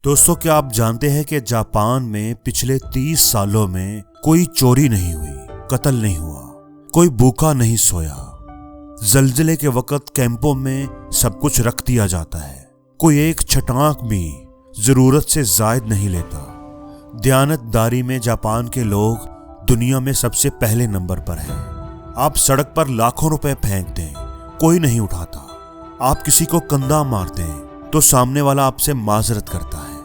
दोस्तों, क्या आप जानते हैं कि जापान में पिछले 30 सालों में कोई चोरी नहीं हुई, कत्ल नहीं हुआ, कोई भूखा नहीं सोया। जल्जले के वक्त कैंपों में सब कुछ रख दिया जाता है, कोई एक छटाक भी जरूरत से जायद नहीं लेता। दयानतदारी में जापान के लोग दुनिया में सबसे पहले नंबर पर हैं। आप सड़क पर लाखों रुपए फेंक दें, कोई नहीं उठाता। आप किसी को कंधा मार दें तो सामने वाला आपसे माजरत करता है।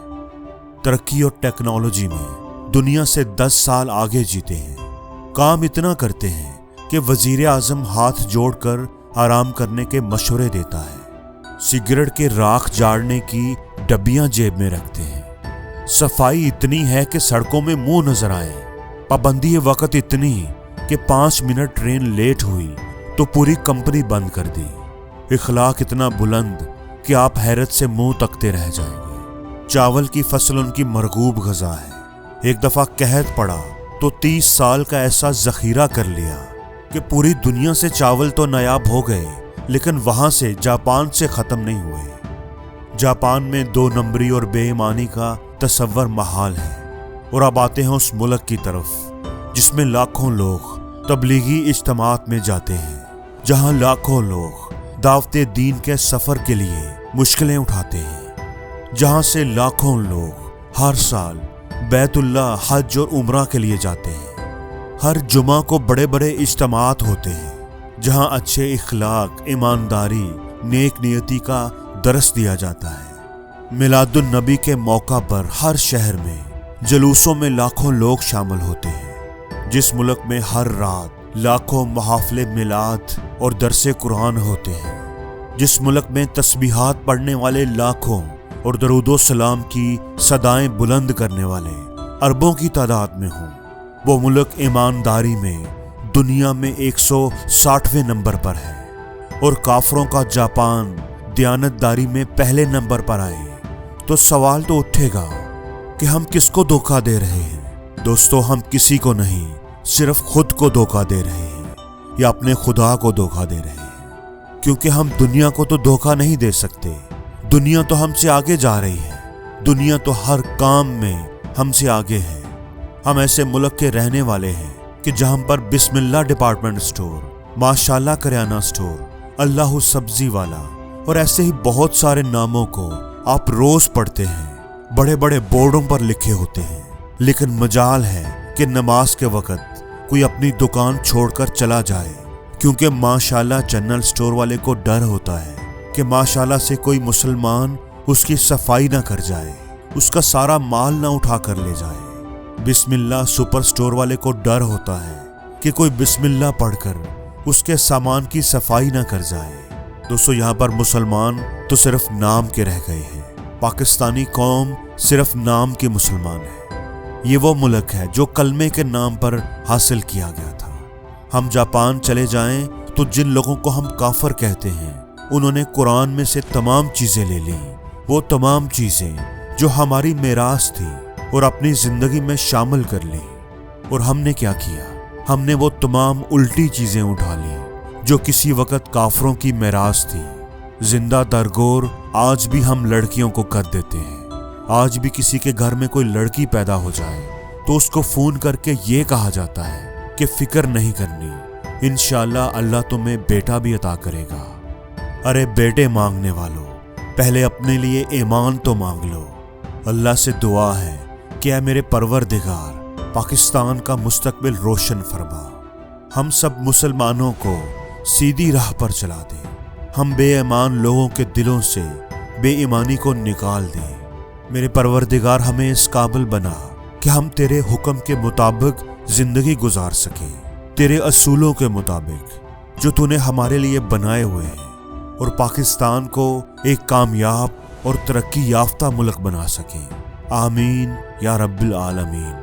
तरक्की और टेक्नोलॉजी में दुनिया से 10 साल आगे जीते हैं। काम इतना करते हैं कि वजीर आजम हाथ जोड़कर आराम करने के मशवरे देता है। सिगरेट के राख जाड़ने की डब्बियां जेब में रखते हैं। सफाई इतनी है कि सड़कों में मुंह नजर आए। पाबंदी वक्त इतनी कि 5 मिनट ट्रेन लेट हुई तो पूरी कंपनी बंद कर दी। इखलाक इतना बुलंद कि आप हैरत से मुंह तकते रह जाएंगे। चावल की फसल उनकी मरगूब ग़िज़ा है। एक दफा कहत पड़ा तो 30 साल का ऐसा जखीरा कर लिया कि पूरी दुनिया से चावल तो नायाब हो गए, लेकिन वहां से जापान से खत्म नहीं हुए। जापान में 2 नंबरी और बेईमानी का तसव्वुर महाल है। और अब आते हैं उस मुल्क की तरफ जिसमें लाखों लोग तबलीगी इज्तिमात में जाते हैं, जहां लाखों लोग दावते दीन के सफर के लिए मुश्किलें उठाते हैं, जहां से लाखों लोग हर साल बैतुल्लाह, हज और उम्रा के लिए जाते हैं। हर जुमा को बड़े बड़े इज्तिमात होते हैं, जहां अच्छे इखलाक, ईमानदारी, नेक नियति का दरस दिया जाता है। मिलादुन नबी के मौका पर हर शहर में जुलूसों में लाखों लोग शामिल होते हैं। जिस मुल्क में हर रात लाखों महफिले मिलाद और दरसे कुरान होते हैं, जिस मुल्क में तस्बीहात पढ़ने वाले लाखों और दरूदो सलाम की सदाएं बुलंद करने वाले अरबों की तादाद में हों, वो मुल्क ईमानदारी में दुनिया में 160वें नंबर पर है। और काफरों का जापान दयानतदारी में पहले नंबर पर आए तो सवाल तो उठेगा कि हम किसको धोखा दे रहे हैं। दोस्तों, हम किसी को नहीं, सिर्फ खुद को धोखा दे रहे हैं, या अपने खुदा को धोखा दे रहे हैं। क्योंकि हम दुनिया को तो धोखा नहीं दे सकते। दुनिया तो हमसे आगे जा रही है। दुनिया तो हर काम में हमसे आगे है। हम ऐसे मुल्क के रहने वाले हैं कि जहां पर बिस्मिल्लाह डिपार्टमेंट स्टोर, माशाल्लाह करियाना स्टोर, अल्लाह सब्जी वाला और ऐसे ही बहुत सारे नामों को आप रोज पढ़ते हैं। बड़े बड़े बोर्डों पर लिखे होते हैं, लेकिन मजाल है कि नमाज के वक्त कोई अपनी दुकान छोड़कर चला जाए, क्योंकि माशाल्लाह जनरल स्टोर वाले को डर होता है कि माशाल्लाह से कोई मुसलमान उसकी सफाई ना कर जाए, उसका सारा माल ना उठा कर ले जाए। बिस्मिल्लाह सुपर स्टोर वाले को डर होता है कि कोई बिस्मिल्लाह पढ़कर उसके सामान की सफाई ना कर जाए। दोस्तों, यहाँ पर मुसलमान तो सिर्फ नाम के रह गए हैं। पाकिस्तानी कौम सिर्फ नाम के मुसलमान है। ये वो मुल्क है जो कलमे के नाम पर हासिल किया गया था। हम जापान चले जाएं तो जिन लोगों को हम काफर कहते हैं, उन्होंने कुरान में से तमाम चीजें ले ली, वो तमाम चीजें जो हमारी मेरास थी, और अपनी जिंदगी में शामिल कर ली। और हमने क्या किया? हमने वो तमाम उल्टी चीजें उठा ली जो किसी वक्त काफरों की मेरास थी। जिंदा दरगोर आज भी हम लड़कियों को कर देते हैं। आज भी किसी के घर में कोई लड़की पैदा हो जाए तो उसको फोन करके ये कहा जाता है कि फिक्र नहीं करनी, इंशाअल्लाह अल्लाह तुम्हें बेटा भी अता करेगा। अरे बेटे मांगने वालों, पहले अपने लिए ईमान तो मांग लो। अल्लाह से दुआ है कि ऐ मेरे परवरदिगार, पाकिस्तान का मुस्तकबिल रोशन फरमा। हम सब मुसलमानों को सीधी राह पर चला दे। हम बेईमान लोगों के दिलों से बेईमानी को निकाल दें। मेरे परवरदिगार, हमें इस काबिल बना कि हम तेरे हुक्म के मुताबिक जिंदगी गुजार सकें, तेरे असूलों के मुताबिक जो तूने हमारे लिए बनाए हुए हैं, और पाकिस्तान को एक कामयाब और तरक्की याफ्ता मुल्क बना सकें। आमीन या रब्बिल आलमीन।